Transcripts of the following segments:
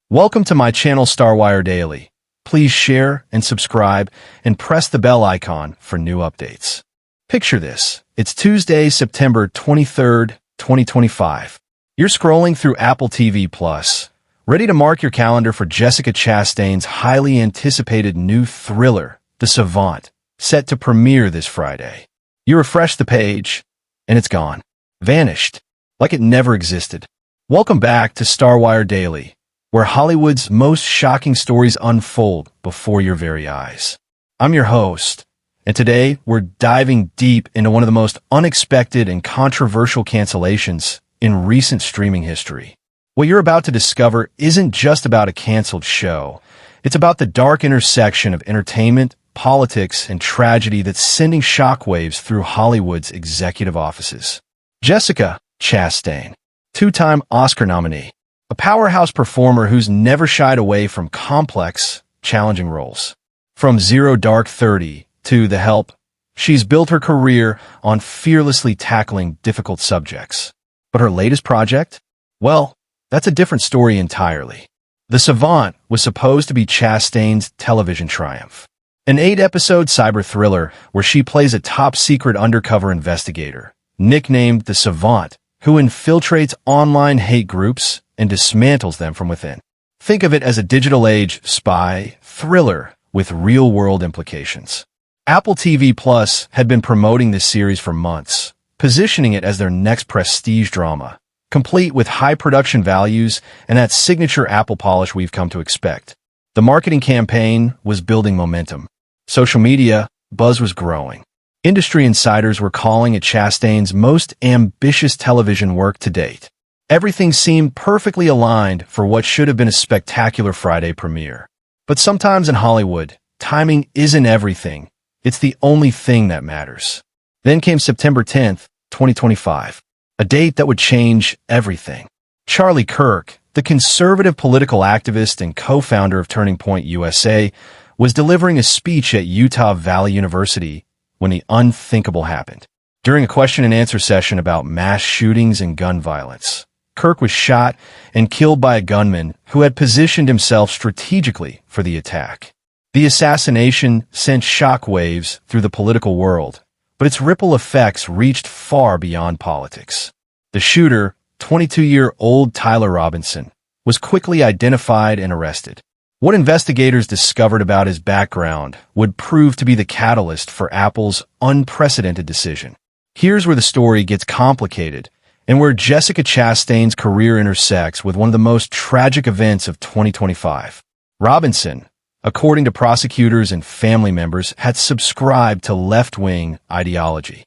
Welcome to my channel StarWire Daily. Please share and subscribe and press the bell icon for new updates. Picture this. It's Tuesday, September 23rd, 2025. You're scrolling through Apple TV Plus, ready to mark your calendar for Jessica Chastain's highly anticipated new thriller, The Savant, set to premiere this Friday. You refresh the page, and it's gone. Vanished. Like it never existed. Welcome back to StarWire Daily, where Hollywood's most shocking stories unfold before your very eyes. I'm your host, and today we're diving deep into one of the most unexpected and controversial cancellations in recent streaming history. What you're about to discover isn't just about a canceled show. It's about the dark intersection of entertainment, politics, and tragedy that's sending shockwaves through Hollywood's executive offices. Jessica Chastain, two-time Oscar nominee, a powerhouse performer who's never shied away from complex, challenging roles. From Zero Dark 30 to The Help, she's built her career on fearlessly tackling difficult subjects. But her latest project? Well, that's a different story entirely. The Savant was supposed to be Chastain's television triumph, an 8-episode cyber thriller where she plays a top-secret undercover investigator, nicknamed The Savant, who infiltrates online hate groups and dismantles them from within. Think of it as a digital-age spy thriller with real-world implications. Apple TV Plus had been promoting this series for months, positioning it as their next prestige drama, complete with high production values and that signature Apple polish we've come to expect. The marketing campaign was building momentum. Social media buzz was growing. Industry insiders were calling it Chastain's most ambitious television work to date. Everything seemed perfectly aligned for what should have been a spectacular Friday premiere. But sometimes in Hollywood, timing isn't everything. It's the only thing that matters. Then came September 10th, 2025, a date that would change everything. Charlie Kirk, the conservative political activist and co-founder of Turning Point USA, was delivering a speech at Utah Valley University when the unthinkable happened. During a question-and-answer session about mass shootings and gun violence, Kirk was shot and killed by a gunman who had positioned himself strategically for the attack. The assassination sent shockwaves through the political world, but its ripple effects reached far beyond politics. The shooter, 22-year-old Tyler Robinson, was quickly identified and arrested. What investigators discovered about his background would prove to be the catalyst for Apple's unprecedented decision. Here's where the story gets complicated and where Jessica Chastain's career intersects with one of the most tragic events of 2025. Robinson, according to prosecutors and family members, had subscribed to left-wing ideology.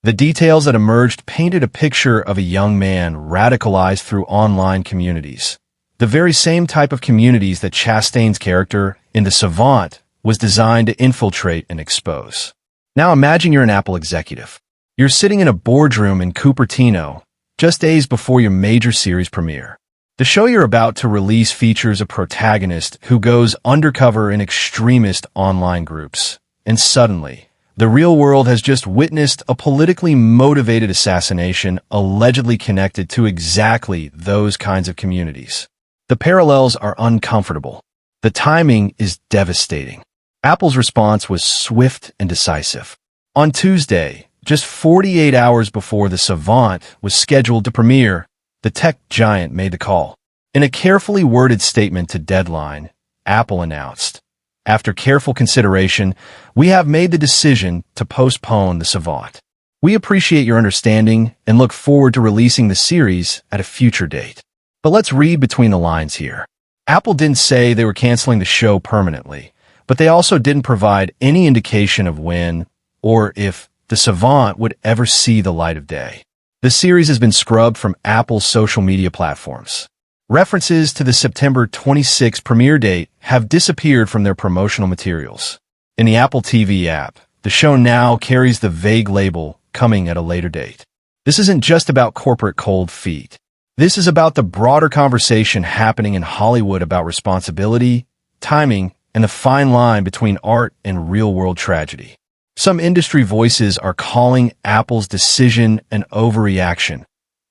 The details that emerged painted a picture of a young man radicalized through online communities, the very same type of communities that Chastain's character in The Savant was designed to infiltrate and expose. Now imagine you're an Apple executive. You're sitting in a boardroom in Cupertino, just days before your major series premiere. The show you're about to release features a protagonist who goes undercover in extremist online groups. And suddenly, the real world has just witnessed a politically motivated assassination allegedly connected to exactly those kinds of communities. The parallels are uncomfortable. The timing is devastating. Apple's response was swift and decisive. On Tuesday, just 48 hours before The Savant was scheduled to premiere, the tech giant made the call. In a carefully worded statement to Deadline, Apple announced, "After careful consideration, we have made the decision to postpone The Savant. We appreciate your understanding and look forward to releasing the series at a future date." But let's read between the lines here. Apple didn't say they were canceling the show permanently, but they also didn't provide any indication of when or if The Savant would ever see the light of day. The series has been scrubbed from Apple's social media platforms. References to the September 26 premiere date have disappeared from their promotional materials. In the Apple TV app, the show now carries the vague label, "coming at a later date." This isn't just about corporate cold feet. This is about the broader conversation happening in Hollywood about responsibility, timing, and the fine line between art and real-world tragedy. Some industry voices are calling Apple's decision an overreaction,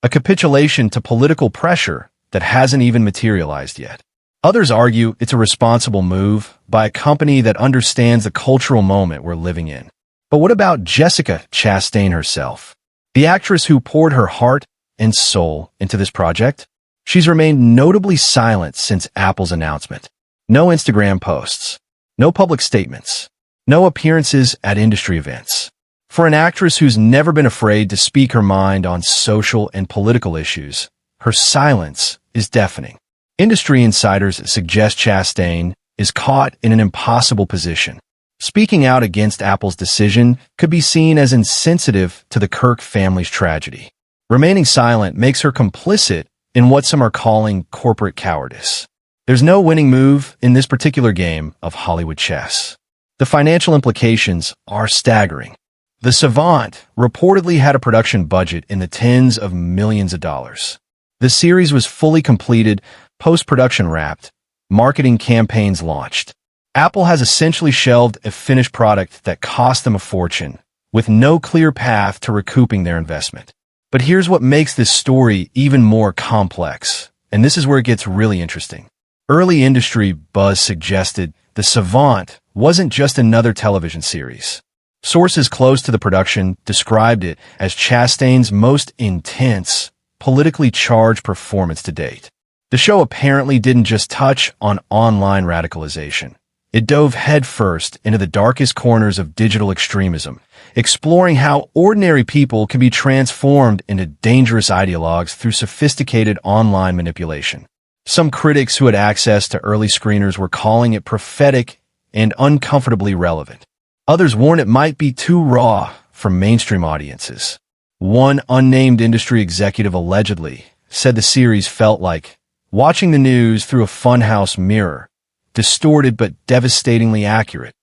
a capitulation to political pressure that hasn't even materialized yet. Others argue it's a responsible move by a company that understands the cultural moment we're living in. But what about Jessica Chastain herself? The actress who poured her heart and soul into this project? She's remained notably silent since Apple's announcement. No Instagram posts, no public statements, no appearances at industry events. For an actress who's never been afraid to speak her mind on social and political issues, her silence is deafening. Industry insiders suggest Chastain is caught in an impossible position. Speaking out against Apple's decision could be seen as insensitive to the Kirk family's tragedy. Remaining silent makes her complicit in what some are calling corporate cowardice. There's no winning move in this particular game of Hollywood chess. The financial implications are staggering. The Savant reportedly had a production budget in the tens of millions of dollars. The series was fully completed, post-production wrapped, marketing campaigns launched. Apple has essentially shelved a finished product that cost them a fortune, with no clear path to recouping their investment. But here's what makes this story even more complex, and this is where it gets really interesting. Early industry buzz suggested the Savant wasn't just another television series. Sources close to the production described it as Chastain's most intense, politically charged performance to date. The show apparently didn't just touch on online radicalization. It dove headfirst into the darkest corners of digital extremism, exploring how ordinary people can be transformed into dangerous ideologues through sophisticated online manipulation. Some critics who had access to early screeners were calling it prophetic and uncomfortably relevant. Others warned it might be too raw for mainstream audiences. One unnamed industry executive allegedly said the series felt like watching the news through a funhouse mirror, distorted but devastatingly accurate.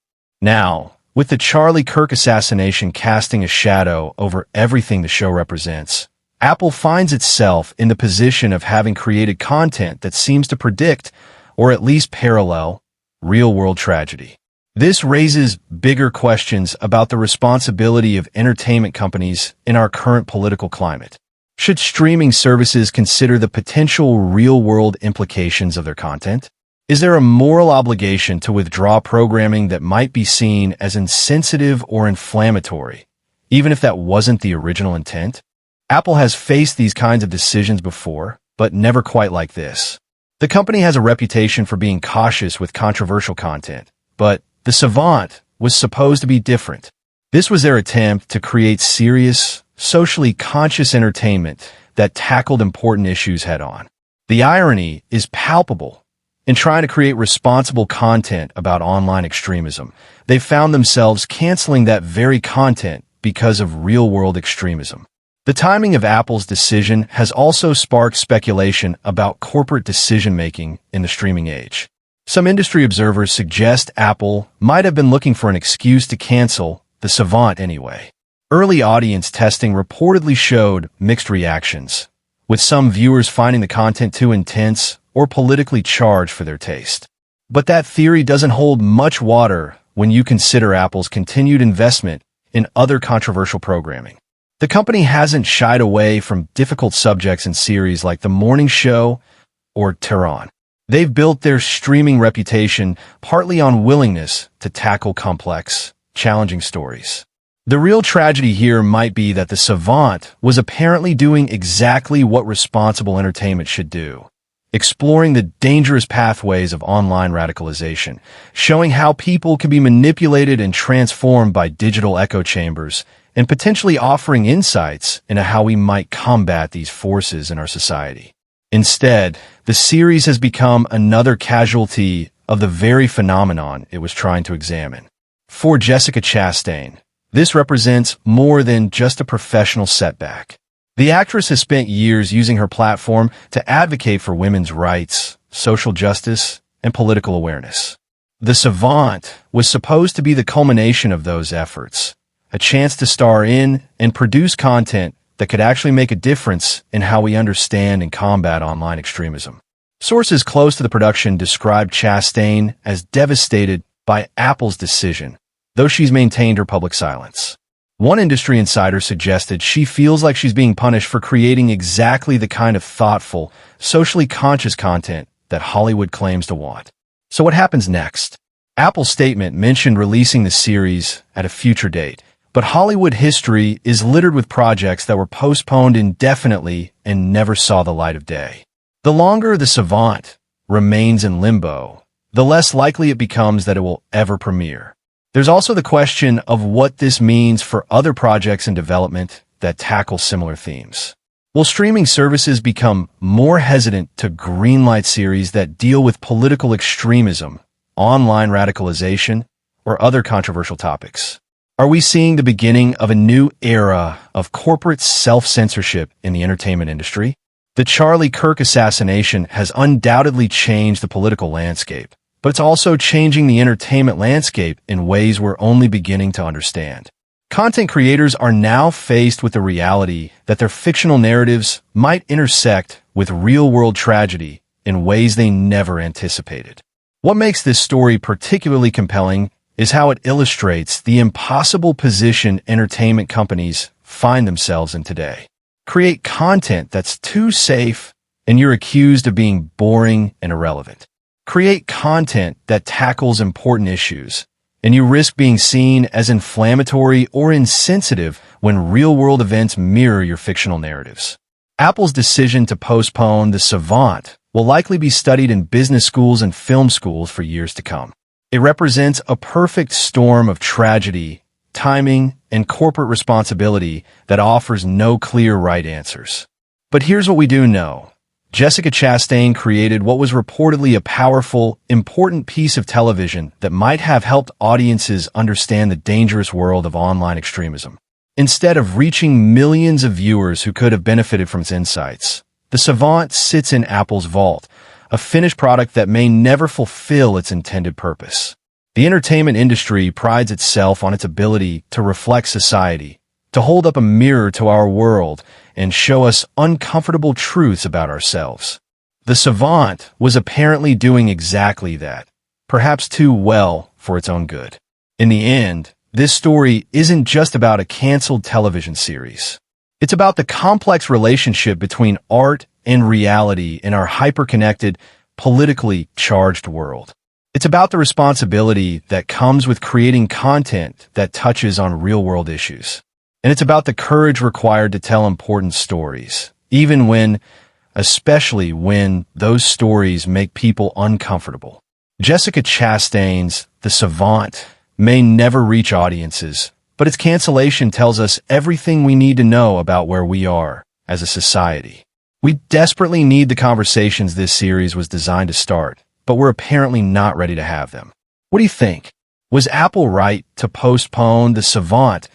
Now, with the Charlie Kirk assassination casting a shadow over everything the show represents, Apple finds itself in the position of having created content that seems to predict, or at least parallel, real-world tragedy. This raises bigger questions about the responsibility of entertainment companies in our current political climate. Should streaming services consider the potential real-world implications of their content? Is there a moral obligation to withdraw programming that might be seen as insensitive or inflammatory, even if that wasn't the original intent? Apple has faced these kinds of decisions before, but never quite like this. The company has a reputation for being cautious with controversial content, but the Savant was supposed to be different. This was their attempt to create serious, socially conscious entertainment that tackled important issues head-on. The irony is palpable. In trying to create responsible content about online extremism, they found themselves canceling that very content because of real-world extremism. The timing of Apple's decision has also sparked speculation about corporate decision-making in the streaming age. Some industry observers suggest Apple might have been looking for an excuse to cancel the Savant anyway. Early audience testing reportedly showed mixed reactions, with some viewers finding the content too intense or politically charged for their taste. But that theory doesn't hold much water when you consider Apple's continued investment in other controversial programming. The company hasn't shied away from difficult subjects in series like The Morning Show or Tehran. They've built their streaming reputation partly on willingness to tackle complex, challenging stories. The real tragedy here might be that the Savant was apparently doing exactly what responsible entertainment should do, exploring the dangerous pathways of online radicalization, showing how people can be manipulated and transformed by digital echo chambers, and potentially offering insights into how we might combat these forces in our society. Instead, the series has become another casualty of the very phenomenon it was trying to examine. For Jessica Chastain, this represents more than just a professional setback. The actress has spent years using her platform to advocate for women's rights, social justice, and political awareness. The Savant was supposed to be the culmination of those efforts, a chance to star in and produce content that could actually make a difference in how we understand and combat online extremism. Sources close to the production described Chastain as devastated by Apple's decision, though she's maintained her public silence. One industry insider suggested she feels like she's being punished for creating exactly the kind of thoughtful, socially conscious content that Hollywood claims to want. So what happens next? Apple's statement mentioned releasing the series at a future date, but Hollywood history is littered with projects that were postponed indefinitely and never saw the light of day. The longer the Savant remains in limbo, the less likely it becomes that it will ever premiere. There's also the question of what this means for other projects in development that tackle similar themes. Will streaming services become more hesitant to greenlight series that deal with political extremism, online radicalization, or other controversial topics? Are we seeing the beginning of a new era of corporate self-censorship in the entertainment industry? The Charlie Kirk assassination has undoubtedly changed the political landscape, but it's also changing the entertainment landscape in ways we're only beginning to understand. Content creators are now faced with the reality that their fictional narratives might intersect with real-world tragedy in ways they never anticipated. What makes this story particularly compelling is how it illustrates the impossible position entertainment companies find themselves in today. Create content that's too safe, and you're accused of being boring and irrelevant. Create content that tackles important issues, and you risk being seen as inflammatory or insensitive when real-world events mirror your fictional narratives. Apple's decision to postpone The Savant will likely be studied in business schools and film schools for years to come. It represents a perfect storm of tragedy, timing, and corporate responsibility that offers no clear right answers. But here's what we do know. Jessica Chastain created what was reportedly a powerful, important piece of television that might have helped audiences understand the dangerous world of online extremism. Instead of reaching millions of viewers who could have benefited from its insights, The Savant sits in Apple's vault, a finished product that may never fulfill its intended purpose. The entertainment industry prides itself on its ability to reflect society, to hold up a mirror to our world, and show us uncomfortable truths about ourselves. The Savant was apparently doing exactly that, perhaps too well for its own good. In the end, this story isn't just about a canceled television series. It's about the complex relationship between art and reality in our hyper-connected, politically charged world. It's about the responsibility that comes with creating content that touches on real-world issues. And it's about the courage required to tell important stories, especially when those stories make people uncomfortable. Jessica Chastain's The Savant may never reach audiences, but its cancellation tells us everything we need to know about where we are as a society. We desperately need the conversations this series was designed to start, but we're apparently not ready to have them. What do you think? Was Apple right to postpone The Savant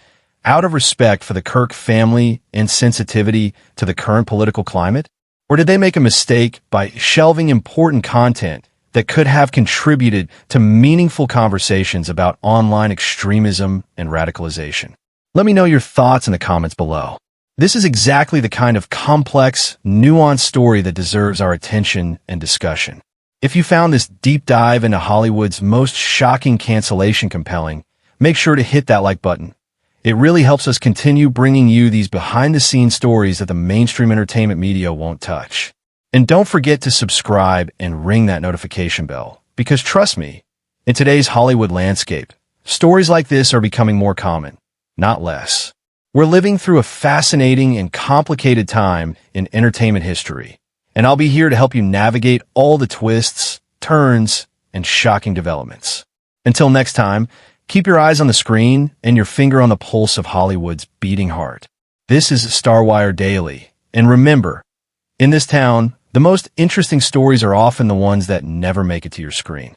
out of respect for the Kirk family and sensitivity to the current political climate? Or did they make a mistake by shelving important content that could have contributed to meaningful conversations about online extremism and radicalization? Let me know your thoughts in the comments below. This is exactly the kind of complex, nuanced story that deserves our attention and discussion. If you found this deep dive into Hollywood's most shocking cancellation compelling, make sure to hit that like button. It really helps us continue bringing you these behind-the-scenes stories that the mainstream entertainment media won't touch. And don't forget to subscribe and ring that notification bell, because trust me, in today's Hollywood landscape, stories like this are becoming more common, not less. We're living through a fascinating and complicated time in entertainment history, and I'll be here to help you navigate all the twists, turns, and shocking developments. Until next time, keep your eyes on the screen and your finger on the pulse of Hollywood's beating heart. This is StarWire Daily, and remember, in this town, the most interesting stories are often the ones that never make it to your screen.